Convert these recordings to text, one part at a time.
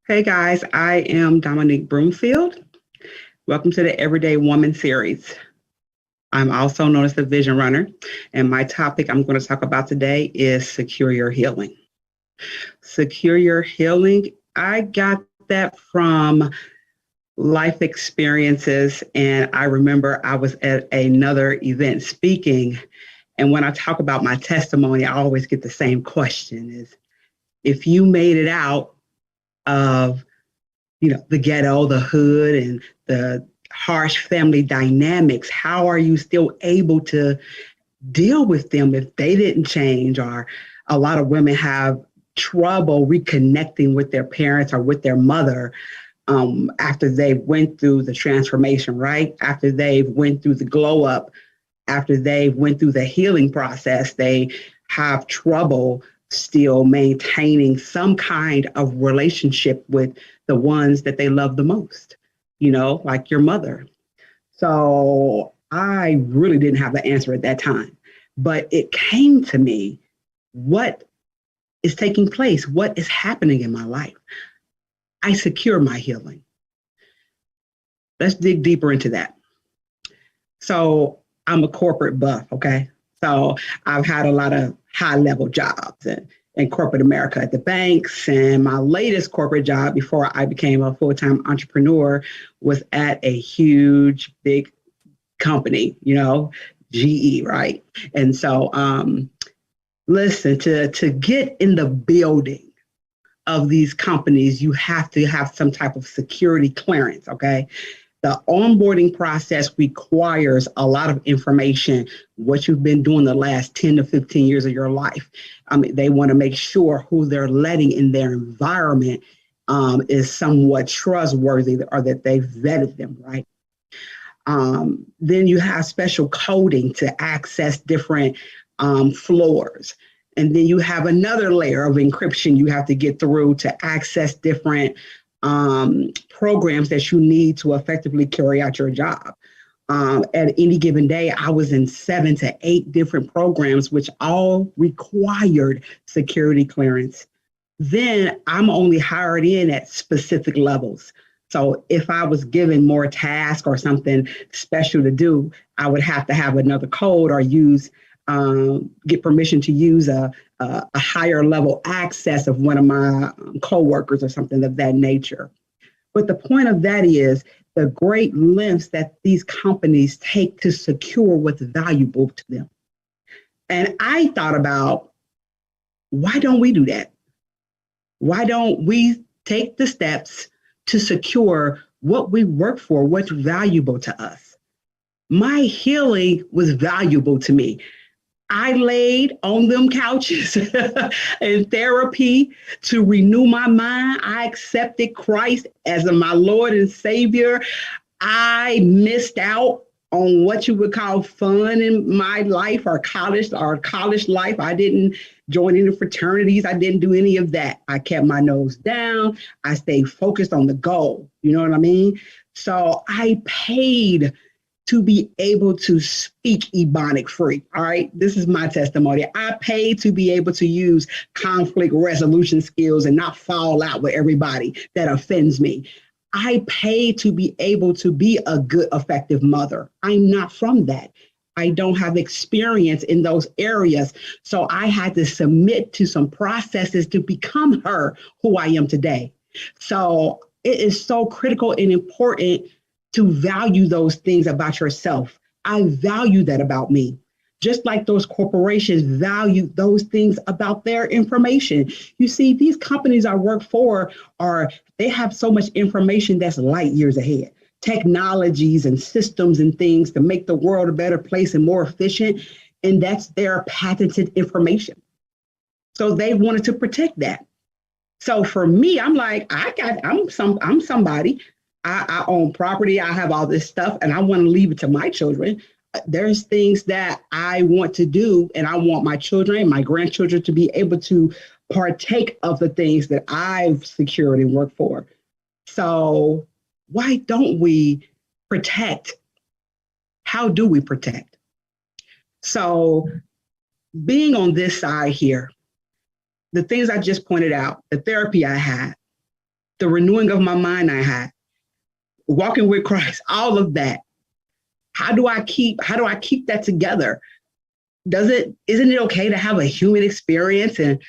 Hey guys, I am Domonique Broomfield. Welcome to the Everyday Woman series. I'm also known as the Vision Runner, and my topic I'm going to talk about today is secure your healing. Secure your healing. I got that from life experiences, and I remember I was at another event speaking, and when I talk about my testimony, I always get the same question: is if you made it out of, the ghetto, the hood, and the harsh family dynamics, how are you still able to deal with them if they didn't change? Or a lot of women have trouble reconnecting with their parents or with their mother after they went through the transformation, right? After they went through the glow up, after they went through the healing process, they have trouble still maintaining some kind of relationship with the ones that they love the most, like your mother. So I really didn't have the answer at that time, but it came to me, what is taking place? What is happening in my life? I secure my healing. Let's dig deeper into that. So I'm a corporate buff, okay? So I've had a lot of high-level jobs in corporate America at the banks. And my latest corporate job before I became a full-time entrepreneur was at a huge, big company, GE, right? And so listen, to get in the building of these companies, you have to have some type of security clearance, okay? The onboarding process requires a lot of information, what you've been doing the last 10 to 15 years of your life. They want to make sure who they're letting in their environment is somewhat trustworthy, or that they've vetted them, right? Then you have special coding to access different floors. And then you have another layer of encryption you have to get through to access different programs that you need to effectively carry out your job. At any given day, I was in 7 to 8 different programs, which all required security clearance. Then I'm only hired in at specific levels. So if I was given more tasks or something special to do, I would have to have another code or get permission to use a higher level access of one of my coworkers or something of that nature. But the point of that is the great lengths that these companies take to secure what's valuable to them. And I thought about, why don't we do that? Why don't we take the steps to secure what we work for, what's valuable to us? My healing was valuable to me. I laid on them couches in therapy to renew my mind. I accepted Christ as my Lord and Savior. I missed out on what you would call fun in my life, or college life. I didn't join any fraternities. I didn't do any of that. I kept my nose down. I stayed focused on the goal. You know what I mean? So I paid to be able to speak Ebonic free. All right. This is my testimony. I paid to be able to use conflict resolution skills and not fall out with everybody that offends me. I paid to be able to be a good, effective mother. I'm not from that. I don't have experience in those areas. So I had to submit to some processes to become her who I am today. So it is so critical and important to value those things about yourself. I value that about me. Just like those corporations value those things about their information. You see, these companies I work for they have so much information that's light years ahead. technologies and systems and things to make the world a better place and more efficient. And that's their patented information. So they wanted to protect that. So for me, I'm like, I'm somebody. I own property. I have all this stuff, and I want to leave it to my children. There's things that I want to do, and I want my children and my grandchildren to be able to partake of the things that I've secured and worked for. So why don't we protect? How do we protect? So being on this side here, the things I just pointed out, the therapy I had, the renewing of my mind I had, walking with Christ, all of that. How do I keep that together? Isn't it okay to have a human experience and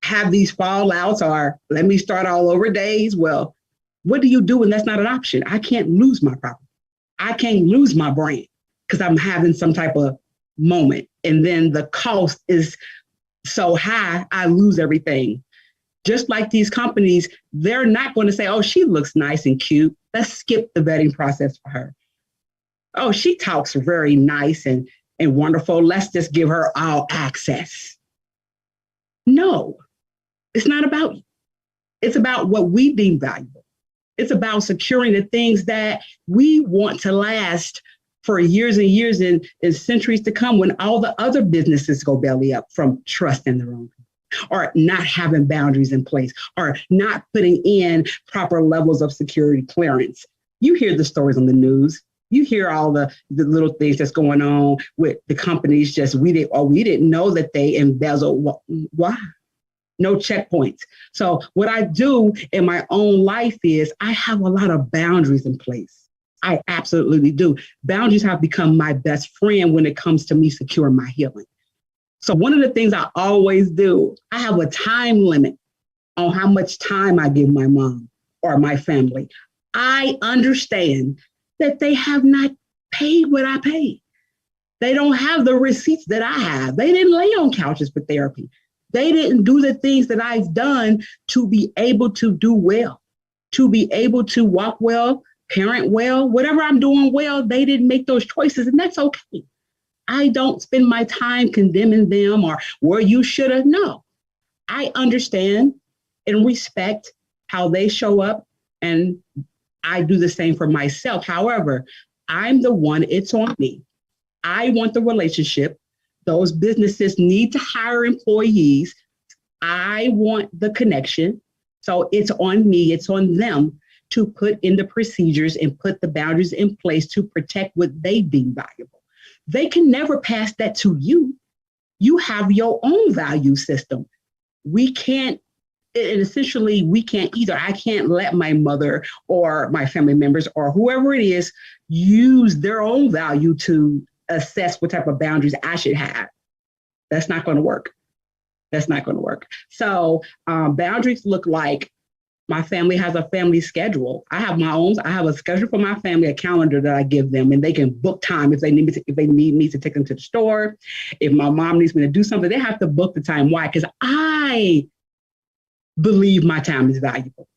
have these fallouts or let me start all over days? Well, what do you do when that's not an option? I can't lose my property. I can't lose my brand because I'm having some type of moment. And then the cost is so high, I lose everything. Just like these companies, they're not going to say, oh, she looks nice and cute. Let's skip the vetting process for her. Oh, she talks very nice and wonderful. Let's just give her all access. No, it's not about you. It's about what we deem valuable. It's about securing the things that we want to last for years and years and centuries to come when all the other businesses go belly up from trust in the wrong people, or not having boundaries in place, or not putting in proper levels of security clearance. You hear the stories on the news. You hear all the little things that's going on with the companies. We didn't know that they embezzled. Why? No checkpoints. So what I do in my own life is I have a lot of boundaries in place. I absolutely do. Boundaries have become my best friend when it comes to me securing my healing. So one of the things I always do, I have a time limit on how much time I give my mom or my family. I understand that they have not paid what I paid. They don't have the receipts that I have. They didn't lay on couches for therapy. They didn't do the things that I've done to be able to do well, to be able to walk well, parent well, whatever I'm doing well. They didn't make those choices, and that's okay. I don't spend my time condemning them or where you should have. No, I understand and respect how they show up, and I do the same for myself. However, I'm the one, it's on me. I want the relationship. Those businesses need to hire employees. I want the connection. So it's on me, it's on them to put in the procedures and put the boundaries in place to protect what they deem valuable. They can never pass that to you. You have your own value system. We can't, and essentially we can't either. I can't let my mother or my family members or whoever it is use their own value to assess what type of boundaries I should have. That's not going to work. That's not going to work. So boundaries look like my family has a family schedule. I have my own. I have a schedule for my family, a calendar that I give them, and they can book time if they need me to, if they need me to take them to the store. If my mom needs me to do something, they have to book the time. Why? Because I believe my time is valuable.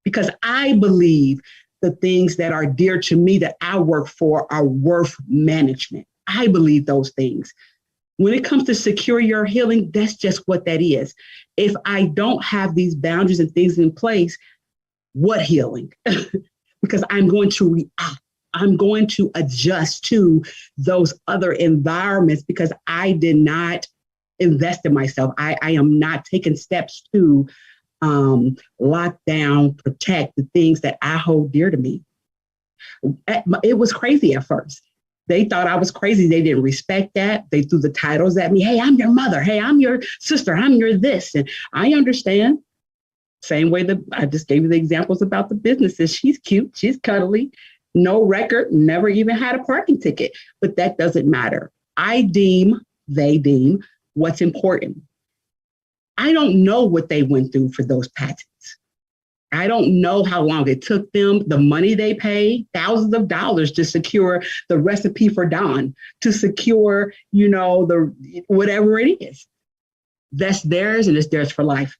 Because I believe the things that are dear to me that I work for are worth management. I believe those things. When it comes to secure your healing, that's just what that is. If I don't have these boundaries and things in place, what healing? Because I'm going to react. I'm going to adjust to those other environments because I did not invest in myself. I am not taking steps to lock down, protect the things that I hold dear to me. It was crazy at first. They thought I was crazy. They didn't respect that. They threw the titles at me. Hey, I'm your mother. Hey, I'm your sister. I'm your this. And I understand. Same way that I just gave you the examples about the businesses. She's cute. She's cuddly. No record. Never even had a parking ticket. But that doesn't matter. They deem what's important. I don't know what they went through for those patents. I don't know how long it took them, the money they paid, thousands of dollars to secure the recipe for Dawn, to secure, the whatever it is. That's theirs and it's theirs for life.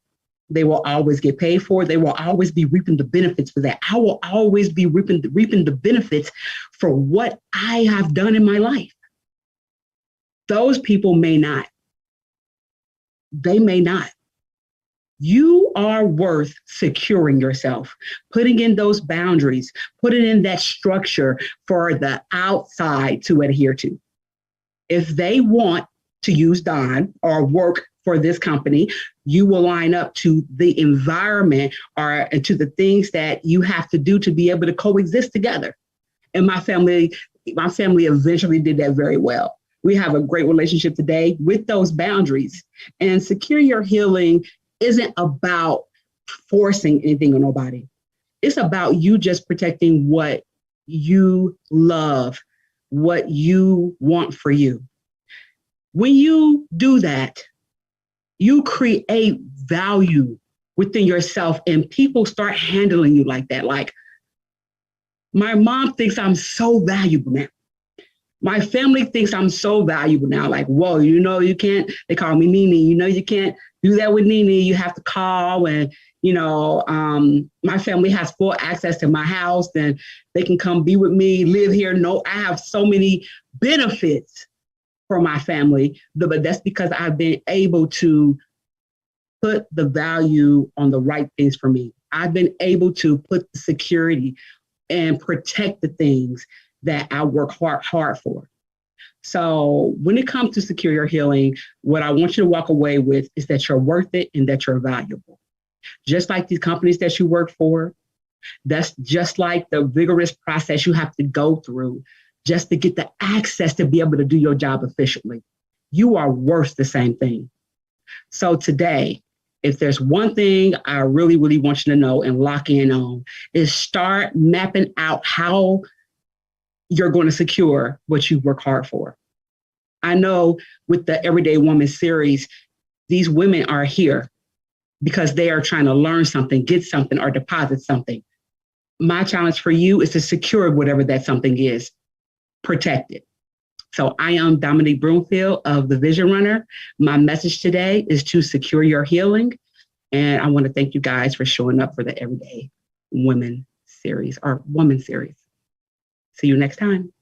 They will always get paid for it. They will always be reaping the benefits for that. I will always be reaping the benefits for what I have done in my life. Those people may not. They may not. You are worth securing yourself, putting in those boundaries, putting in that structure for the outside to adhere to. If they want to use Don or work for this company, you will line up to the environment or to the things that you have to do to be able to coexist together. And my family eventually did that very well. We have a great relationship today with those boundaries. And secure your healing isn't about forcing anything on nobody. It's about you just protecting what you love, what you want for you. When you do that, you create value within yourself and people start handling you like that. Like, my mom thinks I'm so valuable now. My family thinks I'm so valuable now. Like, whoa, you can't, they call me Nene, you can't do that with Nene. You have to call and, my family has full access to my house and they can come be with me, live here. No, I have so many benefits for my family, but that's because I've been able to put the value on the right things for me. I've been able to put the security and protect the things that I work hard for. So when it comes to secure your healing, what I want you to walk away with is that you're worth it and that you're valuable. Just like these companies that you work for, that's just like the vigorous process you have to go through just to get the access to be able to do your job efficiently. You are worth the same thing. So today, if there's one thing I really, really want you to know and lock in on, is start mapping out how you're going to secure what you work hard for. I know with the Everyday Woman series, these women are here because they are trying to learn something, get something, or deposit something. My challenge for you is to secure whatever that something is, protect it. So I am Domonique Broomfield of The Vision Runner. My message today is to secure your healing. And I want to thank you guys for showing up for the Everyday Women series or Woman series. See you next time.